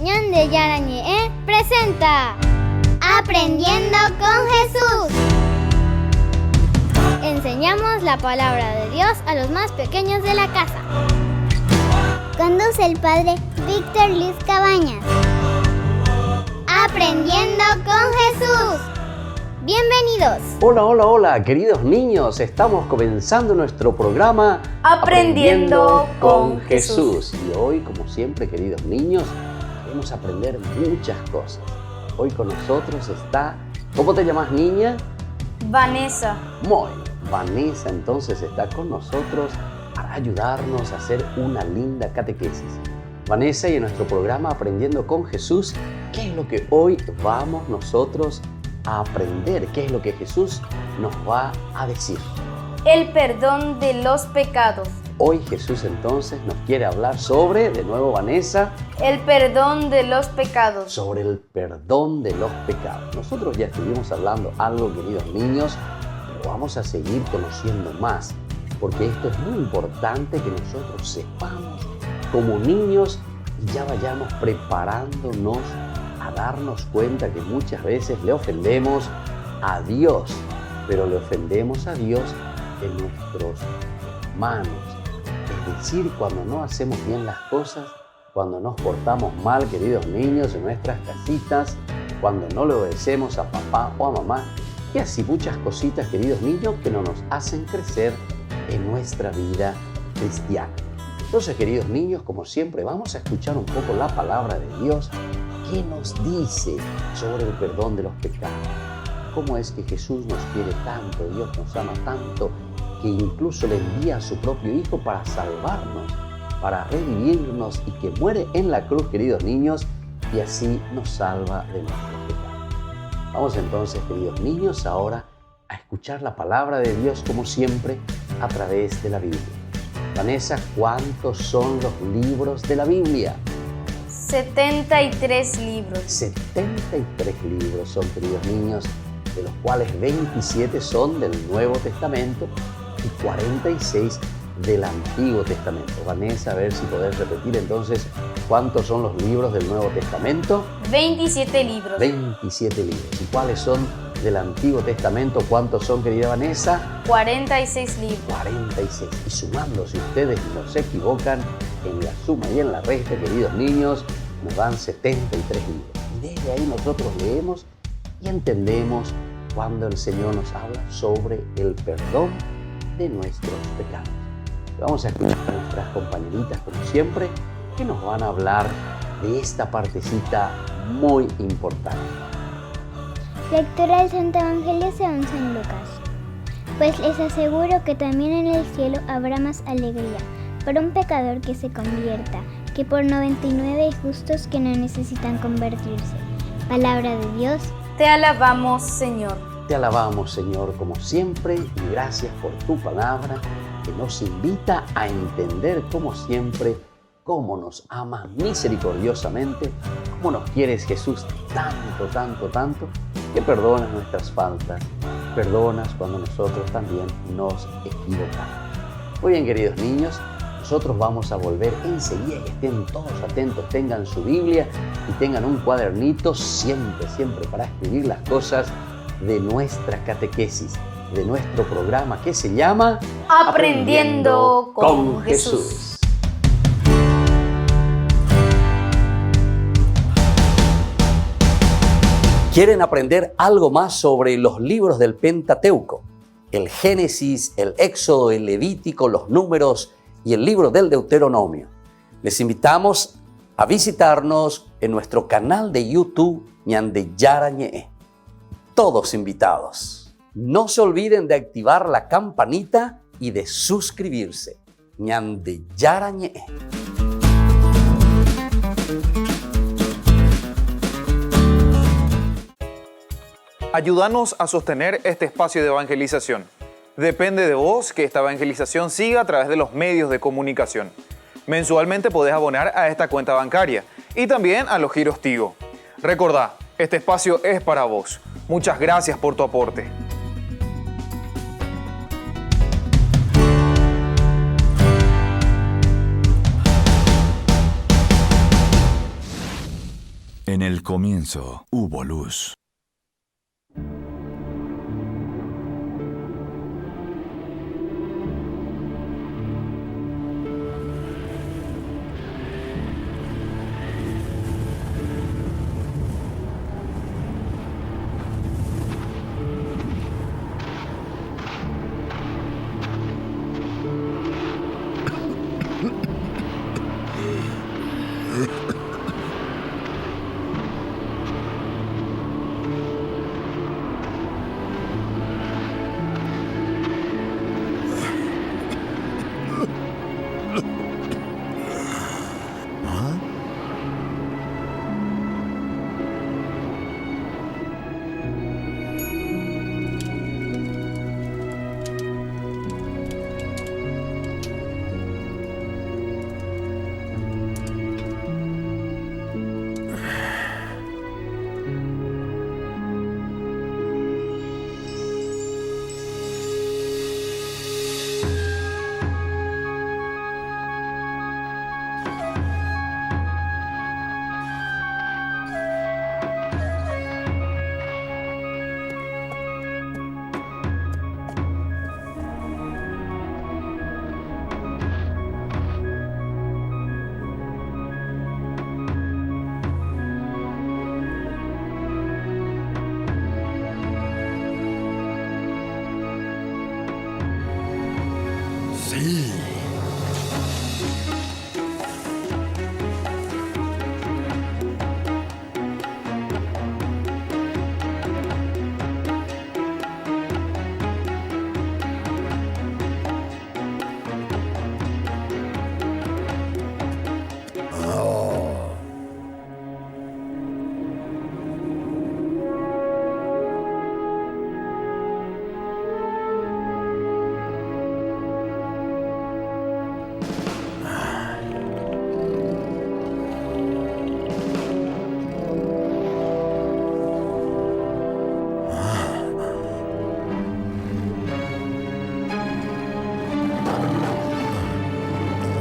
Ñande Yarañe presenta Aprendiendo con Jesús. Enseñamos la palabra de Dios a los más pequeños de la casa. Conduce el padre Víctor Luis Cabañas. Aprendiendo con Jesús. Bienvenidos. Hola, queridos niños. Estamos comenzando nuestro programa Aprendiendo con Jesús. Y hoy, como siempre, queridos niños, queremos aprender muchas cosas. Hoy con nosotros está... ¿Cómo te llamas, niña? Vanessa. Vanessa entonces está con nosotros para ayudarnos a hacer una linda catequesis. Vanessa, y en nuestro programa Aprendiendo con Jesús, ¿qué es lo que hoy vamos nosotros a aprender? ¿Qué es lo que Jesús nos va a decir? El perdón de los pecados. Hoy Jesús entonces nos quiere hablar sobre, de nuevo Vanessa, el perdón de los pecados. Sobre el perdón de los pecados. Nosotros ya estuvimos hablando algo, queridos niños, pero vamos a seguir conociendo más, porque esto es muy importante que nosotros sepamos como niños y ya vayamos preparándonos a darnos cuenta que muchas veces le ofendemos a Dios, pero le ofendemos a Dios en nuestros hermanos. Es decir, cuando no hacemos bien las cosas, cuando nos portamos mal, queridos niños, en nuestras casitas, cuando no le obedecemos a papá o a mamá, y así muchas cositas, queridos niños, que no nos hacen crecer en nuestra vida cristiana. Entonces, queridos niños, como siempre, vamos a escuchar un poco la palabra de Dios. ¿Qué nos dice sobre el perdón de los pecados? ¿Cómo es que Jesús nos quiere tanto, Dios nos ama tanto, que incluso le envía a su propio Hijo para salvarnos, para redimirnos y que muere en la cruz, queridos niños, y así nos salva de nuestros pecados? Vamos entonces, queridos niños, ahora a escuchar la palabra de Dios, como siempre, a través de la Biblia. Vanessa, ¿cuántos son los libros de la Biblia? 73 libros. 73 libros son, queridos niños, de los cuales 27 son del Nuevo Testamento y 46 del Antiguo Testamento. Vanessa, a ver si podés repetir entonces cuántos son los libros del Nuevo Testamento. 27 libros. 27 libros. ¿Y cuáles son del Antiguo Testamento? ¿Cuántos son, querida Vanessa? 46 libros. 46. Y sumando, si ustedes no se equivocan, en la suma y en la resta, queridos niños, nos dan 73 libros. Y desde ahí nosotros leemos y entendemos cuando el Señor nos habla sobre el perdón de nuestros pecados. Vamos a escuchar a nuestras compañeritas, como siempre, que nos van a hablar de esta partecita muy importante. Lectura del Santo Evangelio según San Lucas. Pues les aseguro que también en el cielo habrá más alegría por un pecador que se convierta, que por 99 justos que no necesitan convertirse. Palabra de Dios. Te alabamos, Señor. Te alabamos, Señor, como siempre, y gracias por tu palabra que nos invita a entender, como siempre, cómo nos amas misericordiosamente, cómo nos quieres, Jesús, tanto, que perdonas nuestras faltas, perdonas cuando nosotros también nos equivocamos. Muy bien, queridos niños, nosotros vamos a volver enseguida y estén todos atentos, tengan su Biblia y tengan un cuadernito siempre para escribir las cosas de nuestra catequesis, de nuestro programa que se llama Aprendiendo con Jesús. ¿Quieren aprender algo más sobre los libros del Pentateuco? El Génesis, el Éxodo, el Levítico, los Números y el libro del Deuteronomio. Les invitamos a visitarnos en nuestro canal de YouTube Ñande Yarañe. Todos invitados. No se olviden de activar la campanita y de suscribirse. Ñande Yarañe. Ayúdanos a sostener este espacio de evangelización. Depende de vos que esta evangelización siga a través de los medios de comunicación. Mensualmente podés abonar a esta cuenta bancaria y también a los giros Tigo. Recordá, este espacio es para vos. Muchas gracias por tu aporte. En el comienzo hubo luz. Sí.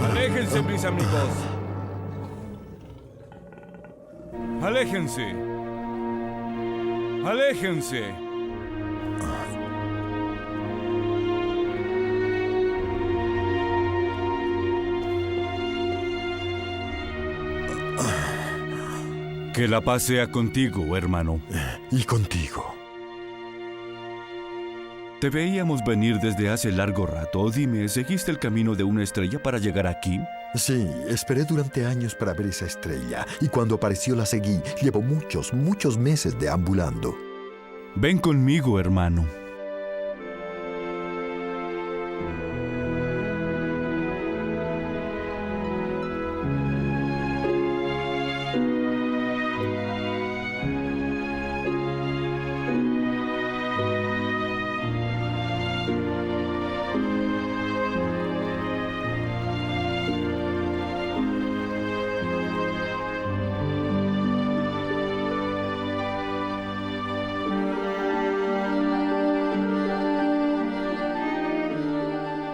Aléjense, mis amigos. Aléjense. Aléjense. Que la paz sea contigo, hermano. Y contigo. Te veíamos venir desde hace largo rato. Dime, ¿seguiste el camino de una estrella para llegar aquí? Sí, esperé durante años para ver esa estrella, y cuando apareció la seguí. Llevo muchos meses deambulando. Ven conmigo, hermano.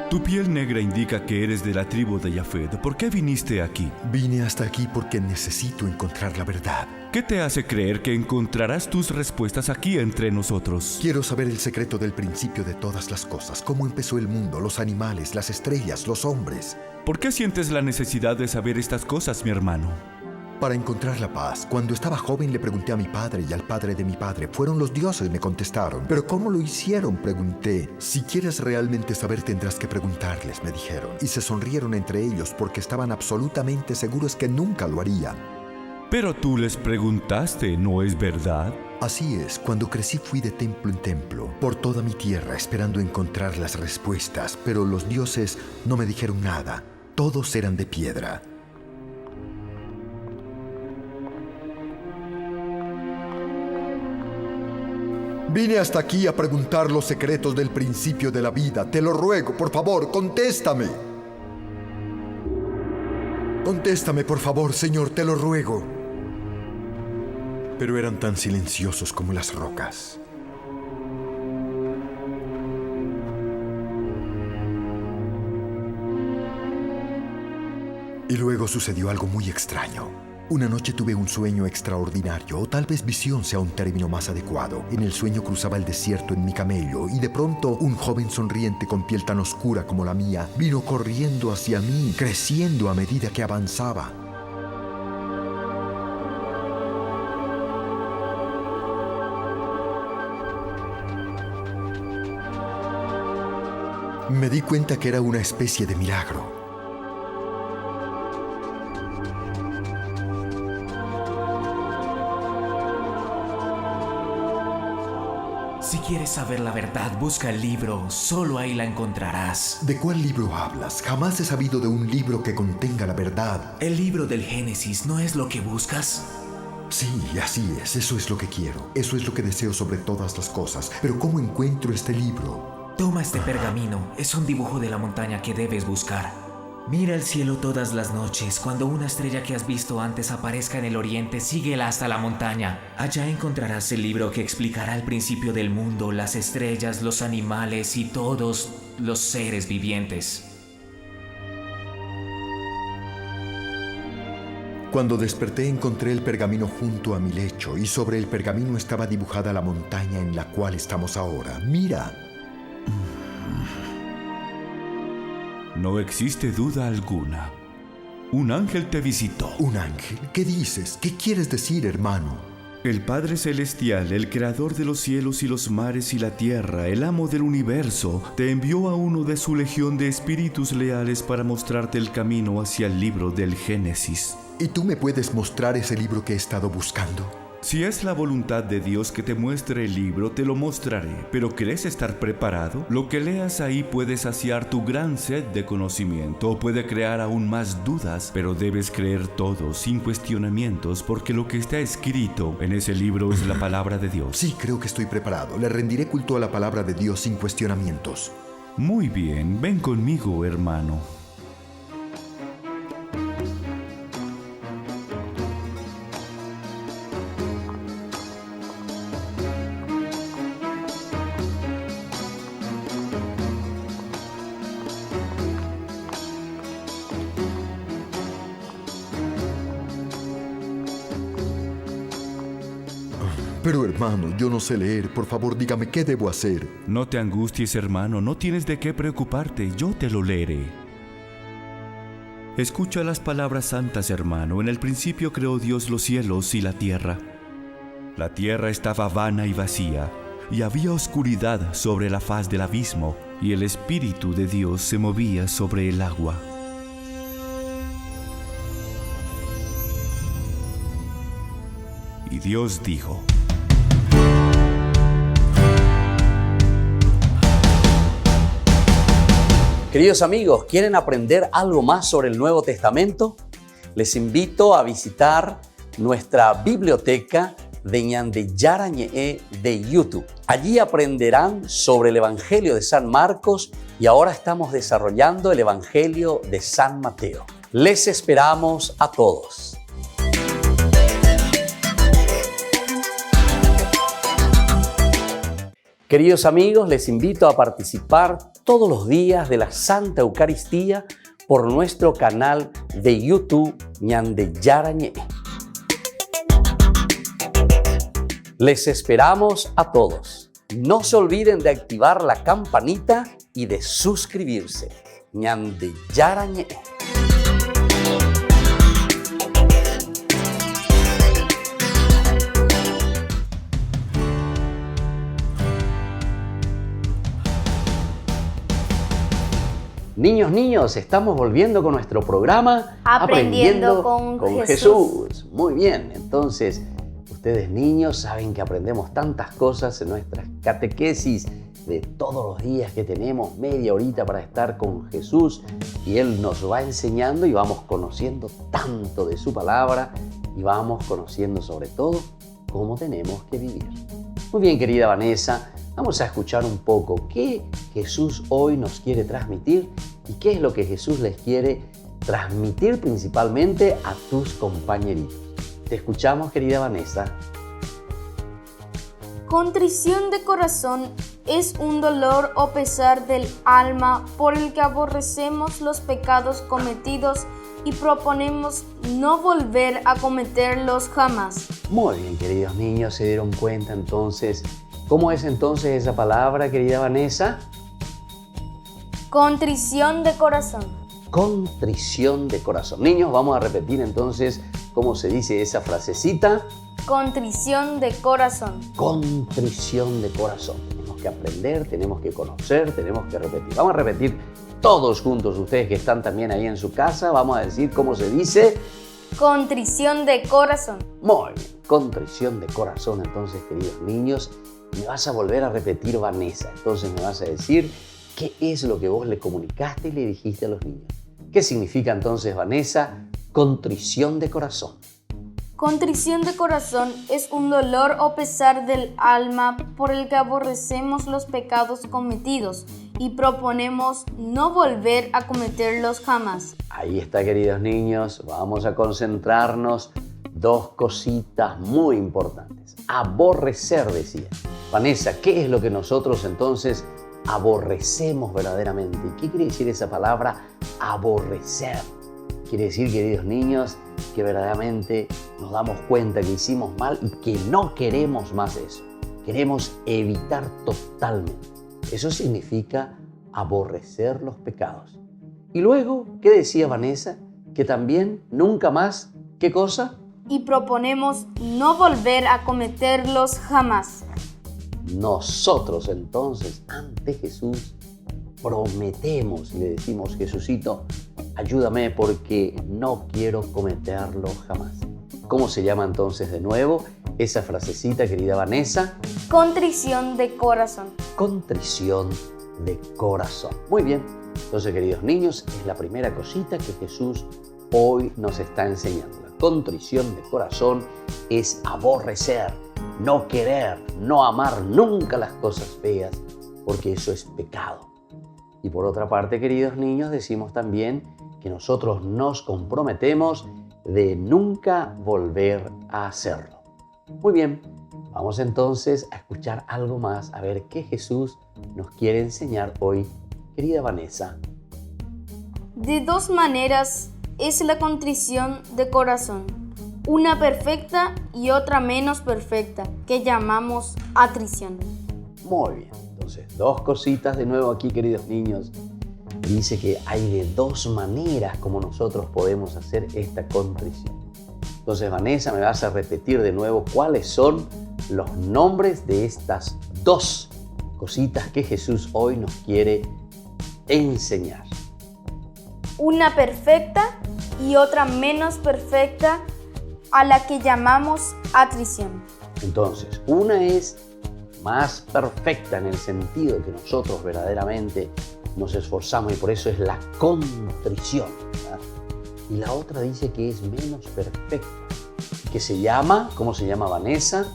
Tu piel negra indica que eres de la tribu de Yafet. ¿Por qué viniste aquí? Vine hasta aquí porque necesito encontrar la verdad. ¿Qué te hace creer que encontrarás tus respuestas aquí entre nosotros? Quiero saber el secreto del principio de todas las cosas. Cómo empezó el mundo, los animales, las estrellas, los hombres. ¿Por qué sientes la necesidad de saber estas cosas, mi hermano? Para encontrar la paz. Cuando estaba joven le pregunté a mi padre y al padre de mi padre. Fueron los dioses, me contestaron. ¿Pero cómo lo hicieron?, pregunté. Si quieres realmente saber, tendrás que preguntarles, me dijeron. Y se sonrieron entre ellos porque estaban absolutamente seguros que nunca lo harían. Pero tú les preguntaste, ¿no es verdad? Así es, cuando crecí fui de templo en templo, por toda mi tierra, esperando encontrar las respuestas. Pero los dioses no me dijeron nada. Todos eran de piedra. Vine hasta aquí a preguntar los secretos del principio de la vida. Te lo ruego, por favor, contéstame. Contéstame, por favor, Señor, te lo ruego. Pero eran tan silenciosos como las rocas. Y luego sucedió algo muy extraño. Una noche tuve un sueño extraordinario, o tal vez visión sea un término más adecuado. En el sueño cruzaba el desierto en mi camello y de pronto un joven sonriente con piel tan oscura como la mía vino corriendo hacia mí, creciendo a medida que avanzaba. Me di cuenta que era una especie de milagro. Si quieres saber la verdad, busca el libro, solo ahí la encontrarás. ¿De cuál libro hablas? Jamás he sabido de un libro que contenga la verdad. ¿El libro del Génesis no es lo que buscas? Sí, así es, eso es lo que quiero, eso es lo que deseo sobre todas las cosas. Pero ¿cómo encuentro este libro? Toma este pergamino, es un dibujo de la montaña que debes buscar. Mira el cielo todas las noches. Cuando una estrella que has visto antes aparezca en el oriente, síguela hasta la montaña. Allá encontrarás el libro que explicará el principio del mundo, las estrellas, los animales y todos los seres vivientes. Cuando desperté encontré el pergamino junto a mi lecho y sobre el pergamino estaba dibujada la montaña en la cual estamos ahora. ¡Mira! No existe duda alguna. Un ángel te visitó. ¿Un ángel? ¿Qué dices? ¿Qué quieres decir, hermano? El Padre Celestial, el creador de los cielos y los mares y la tierra, el amo del universo, te envió a uno de su legión de espíritus leales para mostrarte el camino hacia el libro del Génesis. ¿Y tú me puedes mostrar ese libro que he estado buscando? Si es la voluntad de Dios que te muestre el libro, te lo mostraré. ¿Pero crees estar preparado? Lo que leas ahí puede saciar tu gran sed de conocimiento o puede crear aún más dudas, pero debes creer todo sin cuestionamientos porque lo que está escrito en ese libro es la palabra de Dios. Sí, creo que estoy preparado. Le rendiré culto a la palabra de Dios sin cuestionamientos. Muy bien, ven conmigo, hermano. Pero hermano, yo no sé leer. Por favor, dígame qué debo hacer. No te angusties, hermano, no tienes de qué preocuparte, yo te lo leeré. Escucha las palabras santas, hermano. En el principio creó Dios los cielos y la tierra. La tierra estaba vana y vacía, y había oscuridad sobre la faz del abismo, y el Espíritu de Dios se movía sobre el agua. Y Dios dijo: Queridos amigos, ¿quieren aprender algo más sobre el Nuevo Testamento? Les invito a visitar nuestra biblioteca de Ñande Yarañe de YouTube. Allí aprenderán sobre el Evangelio de San Marcos y ahora estamos desarrollando el Evangelio de San Mateo. Les esperamos a todos. Queridos amigos, les invito a participar todos los días de la Santa Eucaristía por nuestro canal de YouTube Ñande Yarañe. Les esperamos a todos. No se olviden de activar la campanita y de suscribirse. Ñande Yarañe. Niños, estamos volviendo con nuestro programa Aprendiendo con Jesús. Muy bien, entonces ustedes niños saben que aprendemos tantas cosas en nuestras catequesis de todos los días que tenemos, media horita para estar con Jesús y Él nos va enseñando y vamos conociendo tanto de su palabra y vamos conociendo sobre todo cómo tenemos que vivir. Muy bien, querida Vanessa, vamos a escuchar un poco qué Jesús hoy nos quiere transmitir y qué es lo que Jesús les quiere transmitir principalmente a tus compañeritos. Te escuchamos, querida Vanessa. Contrición de corazón es un dolor o pesar del alma por el que aborrecemos los pecados cometidos y proponemos no volver a cometerlos jamás. Muy bien, queridos niños, ¿se dieron cuenta entonces? ¿Cómo es entonces esa palabra, querida Vanessa? Contrición de corazón. Contrición de corazón. Niños, vamos a repetir entonces cómo se dice esa frasecita. Contrición de corazón. Contrición de corazón. Tenemos que aprender, tenemos que conocer, tenemos que repetir. Vamos a repetir todos juntos, ustedes que están también ahí en su casa. Vamos a decir cómo se dice. Contrición de corazón. Muy bien, contrición de corazón. Entonces, queridos niños, me vas a volver a repetir, Vanessa. Entonces me vas a decir qué es lo que vos le comunicaste y le dijiste a los niños. ¿Qué significa entonces, Vanessa, contrición de corazón? Contrición de corazón es un dolor o pesar del alma por el que aborrecemos los pecados cometidos y proponemos no volver a cometerlos jamás. Ahí está, queridos niños. Vamos a concentrarnos. Dos cositas muy importantes. Aborrecer, decía. Vanessa, ¿qué es lo que nosotros entonces aborrecemos verdaderamente? ¿Y qué quiere decir esa palabra aborrecer? Quiere decir, queridos niños, que verdaderamente nos damos cuenta que hicimos mal y que no queremos más eso. Queremos evitar totalmente. Eso significa aborrecer los pecados. Y luego, ¿qué decía Vanessa? Que también nunca más, ¿qué cosa? Y proponemos no volver a cometerlos jamás. Nosotros entonces ante Jesús prometemos y le decimos: Jesucito, ayúdame porque no quiero cometerlo jamás. ¿Cómo se llama entonces de nuevo esa frasecita, querida Vanessa? Contrición de corazón. Contrición de corazón. Muy bien. Entonces, queridos niños, es la primera cosita que Jesús hoy nos está enseñando. La contrición de corazón es aborrecer, no querer, no amar nunca las cosas feas, porque eso es pecado. Y por otra parte, queridos niños, decimos también que nosotros nos comprometemos de nunca volver a hacerlo. Muy bien, vamos entonces a escuchar algo más, a ver qué Jesús nos quiere enseñar hoy, querida Vanessa. De dos maneras es la contrición de corazón, una perfecta y otra menos perfecta, que llamamos atrición. Muy bien, entonces dos cositas de nuevo aquí, queridos niños. Dice que hay de dos maneras como nosotros podemos hacer esta contrición. Entonces, Vanessa, me vas a repetir de nuevo cuáles son los nombres de estas dos cositas que Jesús hoy nos quiere enseñar. Una perfecta y otra menos perfecta, a la que llamamos atrición. Entonces, una es más perfecta en el sentido de que nosotros verdaderamente nos esforzamos y por eso es la contrición, ¿verdad? Y la otra dice que es menos perfecta, que se llama, ¿cómo se llama, Vanessa?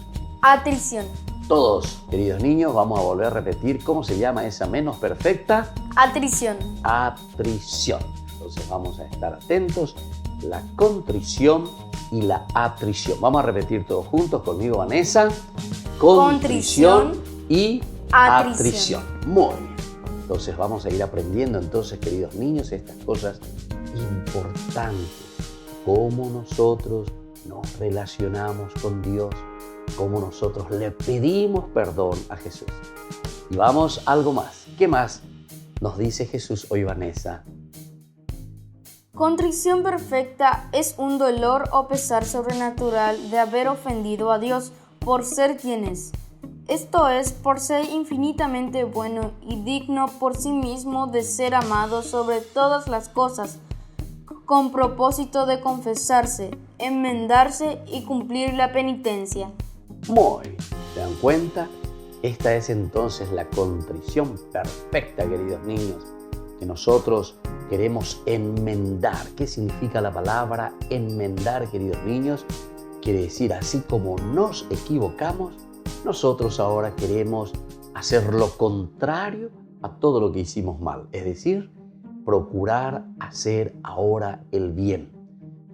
Atrición. Todos, queridos niños, vamos a volver a repetir cómo se llama esa menos perfecta. Atrición. Atrición. Entonces vamos a estar atentos. La contrición y la atrición. Vamos a repetir todos juntos conmigo, Vanessa. Contrición y atrición. Muy bien. Entonces vamos a ir aprendiendo entonces, queridos niños, estas cosas importantes. Cómo nosotros nos relacionamos con Dios, cómo nosotros le pedimos perdón a Jesús. Y vamos a algo más. ¿Qué más nos dice Jesús hoy, Vanessa? Contrición perfecta es un dolor o pesar sobrenatural de haber ofendido a Dios por ser quien es. Esto es, por ser infinitamente bueno y digno por sí mismo de ser amado sobre todas las cosas, con propósito de confesarse, enmendarse y cumplir la penitencia. Muy bien. ¿Se dan cuenta? Esta es entonces la contrición perfecta, queridos niños, que nosotros queremos enmendar. ¿Qué significa la palabra enmendar, queridos niños? Quiere decir, así como nos equivocamos, nosotros ahora queremos hacer lo contrario a todo lo que hicimos mal. Es decir, procurar hacer ahora el bien.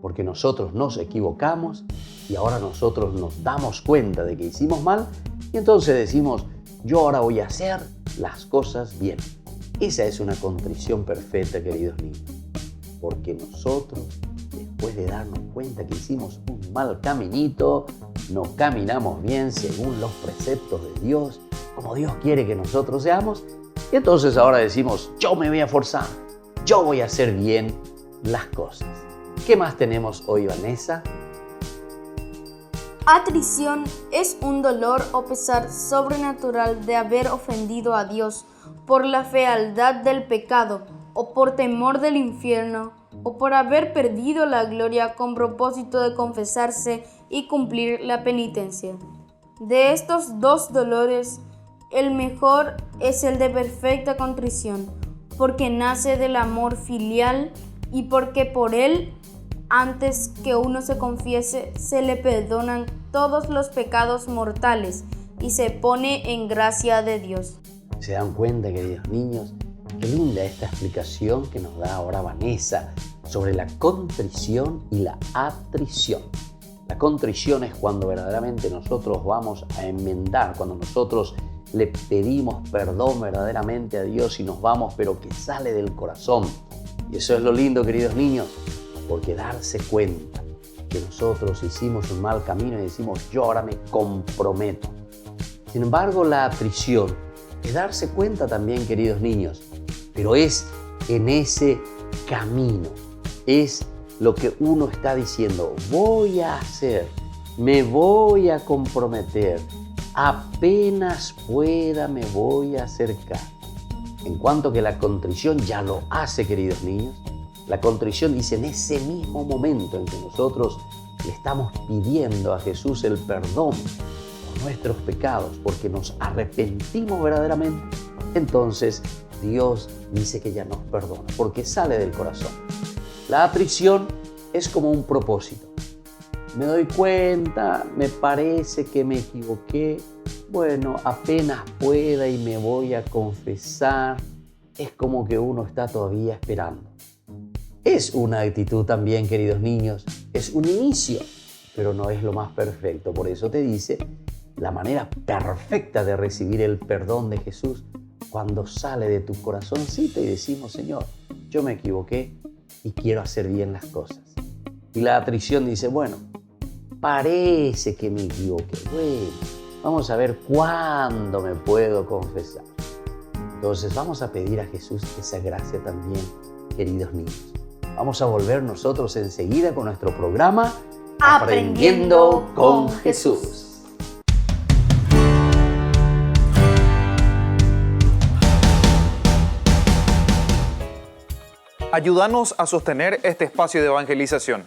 Porque nosotros nos equivocamos y ahora nosotros nos damos cuenta de que hicimos mal y entonces decimos, yo ahora voy a hacer las cosas bien. Esa es una contrición perfecta, queridos niños. porque nosotros, después de darnos cuenta que hicimos un mal caminito, no caminamos bien según los preceptos de Dios, como Dios quiere que nosotros seamos, y entonces ahora decimos, yo me voy a forzar, yo voy a hacer bien las cosas. ¿Qué más tenemos hoy, Vanessa? Atrición es un dolor o pesar sobrenatural de haber ofendido a Dios por la fealdad del pecado o por temor del infierno o por haber perdido la gloria con propósito de confesarse y cumplir la penitencia. De estos dos dolores, el mejor es el de perfecta contrición, porque nace del amor filial y porque por él, antes que uno se confiese, se le perdonan todos los pecados mortales y se pone en gracia de Dios. ¿Se dan cuenta, queridos niños? Qué linda esta explicación que nos da ahora Vanessa sobre la contrición y la atrición. La contrición es cuando verdaderamente nosotros vamos a enmendar, cuando nosotros le pedimos perdón verdaderamente a Dios y nos vamos, pero que sale del corazón. Y eso es lo lindo, queridos niños, porque darse cuenta que nosotros hicimos un mal camino y decimos, yo ahora me comprometo. Sin embargo, la atrición es darse cuenta también, queridos niños, pero es en ese camino, es lo que uno está diciendo, voy a hacer, me voy a comprometer, apenas pueda me voy a acercar. En cuanto que la contrición ya lo hace, queridos niños, la contrición dice en ese mismo momento en que nosotros le estamos pidiendo a Jesús el perdón por nuestros pecados, porque nos arrepentimos verdaderamente, entonces Dios dice que ya nos perdona, porque sale del corazón. La atrición es como un propósito. Me doy cuenta, me parece que me equivoqué, bueno, apenas pueda y me voy a confesar. Es como que uno está todavía esperando. Es una actitud también, queridos niños, es un inicio, pero no es lo más perfecto. Por eso te dice la manera perfecta de recibir el perdón de Jesús cuando sale de tu corazoncito y decimos, Señor, yo me equivoqué y quiero hacer bien las cosas. Y la atrición dice, bueno, parece que me equivoqué. Bueno, vamos a ver cuándo me puedo confesar. Entonces vamos a pedir a Jesús esa gracia también, queridos niños. Vamos a volver nosotros enseguida con nuestro programa Aprendiendo con Jesús. Ayúdanos a sostener este espacio de evangelización.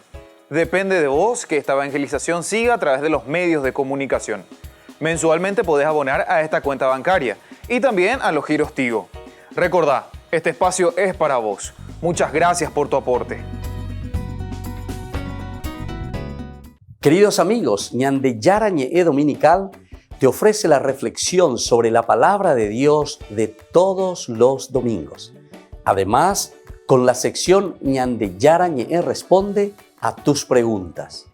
Depende de vos que esta evangelización siga a través de los medios de comunicación. Mensualmente podés abonar a esta cuenta bancaria y también a los giros Tigo. Recordá, este espacio es para vos. Muchas gracias por tu aporte. Queridos amigos, Ñande Yarañe Dominical te ofrece la reflexión sobre la palabra de Dios de todos los domingos. Además, con la sección Ñande Yarañe responde a tus preguntas.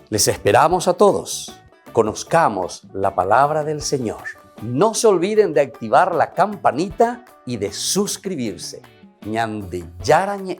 Les esperamos a todos. Conozcamos la palabra del Señor. No se olviden de activar la campanita y de suscribirse. Ñande Yarañe.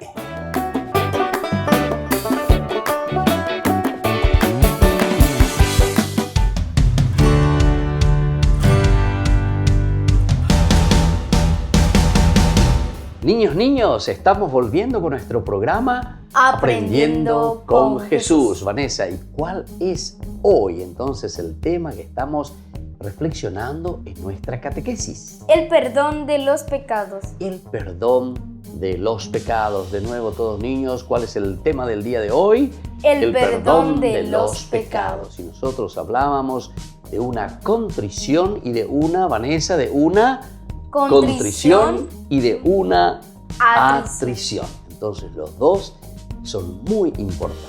Niños, estamos volviendo con nuestro programa Aprendiendo con Jesús. Vanessa, ¿y cuál es hoy entonces el tema que estamos reflexionando en nuestra catequesis? El perdón de los pecados. El perdón de los pecados. De nuevo, todos niños, ¿cuál es el tema del día de hoy? El perdón de los pecados. Y nosotros hablábamos de una contrición y de una, Vanessa, de una contrición y de una atrición. Entonces los dos son muy importantes.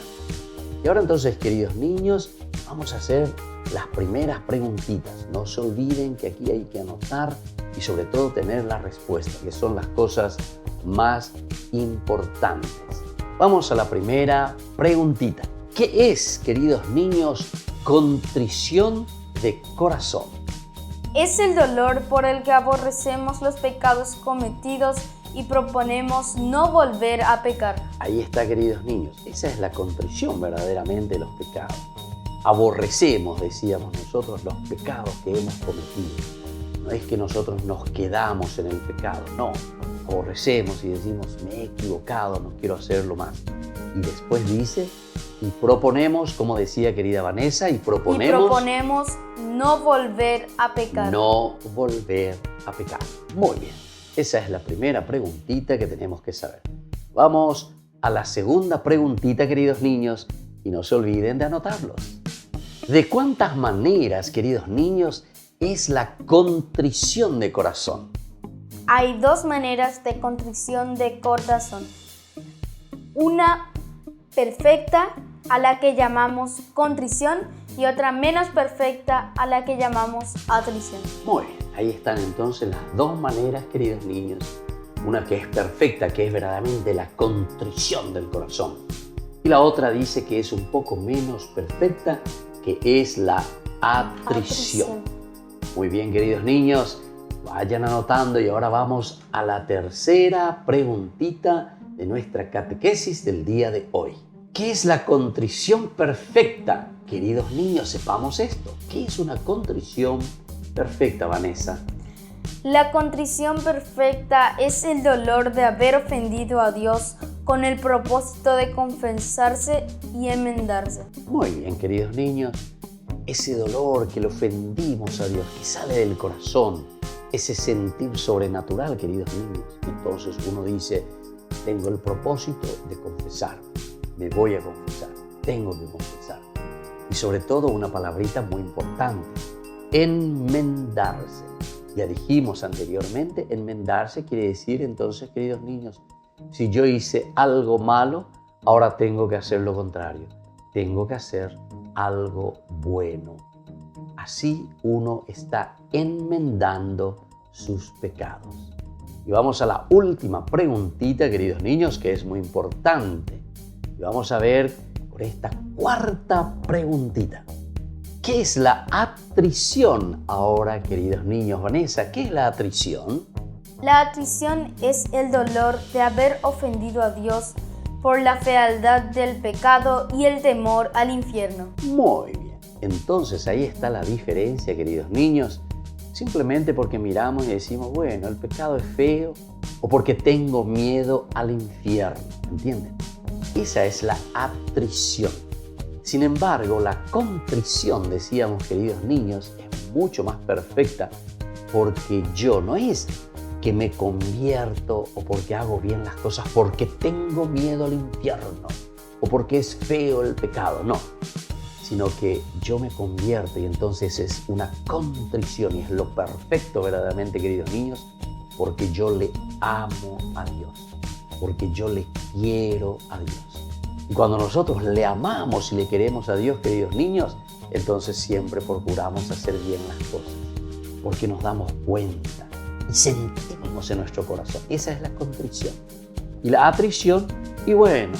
Y ahora entonces, queridos niños, vamos a hacer las primeras preguntitas. No se olviden que aquí hay que anotar y sobre todo tener la respuesta, que son las cosas más importantes. Vamos a la primera preguntita. ¿Qué es, queridos niños, contrición de corazón? Es el dolor por el que aborrecemos los pecados cometidos y proponemos no volver a pecar. Ahí está, queridos niños. Esa es la contrición verdaderamente de los pecados. Aborrecemos, decíamos nosotros, los pecados que hemos cometido. No es que nosotros nos quedamos en el pecado, no. Aborrecemos y decimos, me he equivocado, no quiero hacerlo más. Y después dice, y proponemos, como decía querida Vanessa, y proponemos no volver a pecar. No volver a pecar. Muy bien. Esa es la primera preguntita que tenemos que saber. Vamos a la segunda preguntita, queridos niños, y no se olviden de anotarlos. ¿De cuántas maneras, queridos niños, es la contrición de corazón? Hay dos maneras de contrición de corazón. Una perfecta, a la que llamamos contrición, y otra menos perfecta, a la que llamamos atrición. Muy bien, ahí están entonces las dos maneras, queridos niños. Una que es perfecta, que es verdaderamente la contrición del corazón. Y la otra dice que es un poco menos perfecta, que es la atrición. Muy bien, queridos niños, vayan anotando y ahora vamos a la tercera preguntita de nuestra catequesis del día de hoy. ¿Qué es la contrición perfecta? Queridos niños, sepamos esto. ¿Qué es una contrición perfecta, Vanessa? La contrición perfecta es el dolor de haber ofendido a Dios con el propósito de confesarse y enmendarse. Muy bien, queridos niños. Ese dolor que le ofendimos a Dios, que sale del corazón, ese sentir sobrenatural, queridos niños. Entonces uno dice, tengo el propósito de confesar, me voy a confesar, tengo que confesar. Y sobre todo una palabrita muy importante, enmendarse. Ya dijimos anteriormente, enmendarse quiere decir entonces, queridos niños, si yo hice algo malo, ahora tengo que hacer lo contrario. Tengo que hacer algo bueno. Así uno está enmendando sus pecados. Y vamos a la última preguntita, queridos niños, que es muy importante. Y vamos a ver por esta cuarta preguntita. ¿Qué es la atrición ahora, queridos niños? Vanessa, ¿qué es la atrición? La atrición es el dolor de haber ofendido a Dios por la fealdad del pecado y el temor al infierno. Muy bien. Entonces ahí está la diferencia, queridos niños. Simplemente porque miramos y decimos, bueno, el pecado es feo o porque tengo miedo al infierno. ¿Entienden? Esa es la atrición. Sin embargo, la contrición, decíamos, queridos niños, es mucho más perfecta porque yo no es que me convierto o porque hago bien las cosas porque tengo miedo al infierno o porque es feo el pecado, no, sino que yo me convierto y entonces es una contrición y es lo perfecto verdaderamente, queridos niños, porque yo le amo a Dios, porque yo le quiero a Dios. Y cuando nosotros le amamos y le queremos a Dios, queridos niños, entonces siempre procuramos hacer bien las cosas, porque nos damos cuenta y sentimos en nuestro corazón. Esa es la contrición. Y la atrición, y bueno,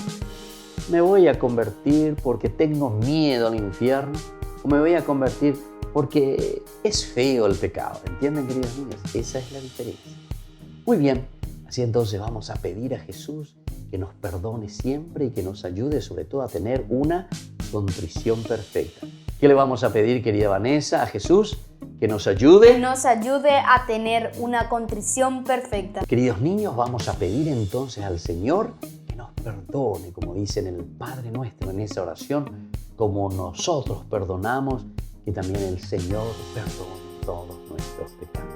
me voy a convertir porque tengo miedo al infierno, o me voy a convertir porque es feo el pecado. ¿Entienden, queridos niños? Esa es la diferencia. Muy bien, así entonces vamos a pedir a Jesús que nos perdone siempre y que nos ayude sobre todo a tener una contrición perfecta. ¿Qué le vamos a pedir, querida Vanessa, a Jesús? Que nos ayude. Que nos ayude a tener una contrición perfecta. Queridos niños, vamos a pedir entonces al Señor que nos perdone, como dice en el Padre Nuestro en esa oración, como nosotros perdonamos, que también el Señor perdone todos nuestros pecados.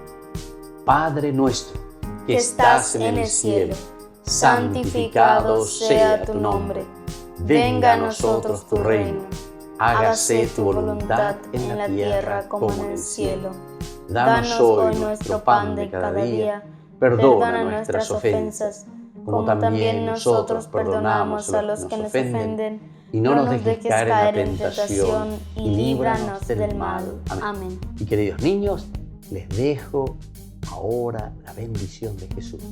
Padre nuestro, que estás en el cielo, santificado sea tu nombre. Venga a nosotros tu reino. Hágase tu voluntad en la tierra como en el cielo. Danos hoy nuestro pan de cada día. Perdona nuestras ofensas, como también nosotros perdonamos a los que nos ofenden. Y no nos dejes caer en la tentación y líbranos del mal. Amén. Y queridos niños, les dejo ahora la bendición de Jesús,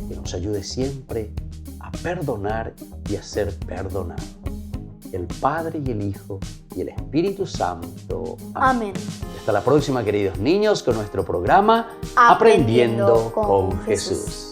que nos ayude siempre a perdonar y a ser perdonados. El Padre y el Hijo y el Espíritu Santo. Amén. Hasta la próxima, queridos niños, con nuestro programa Aprendiendo con Jesús.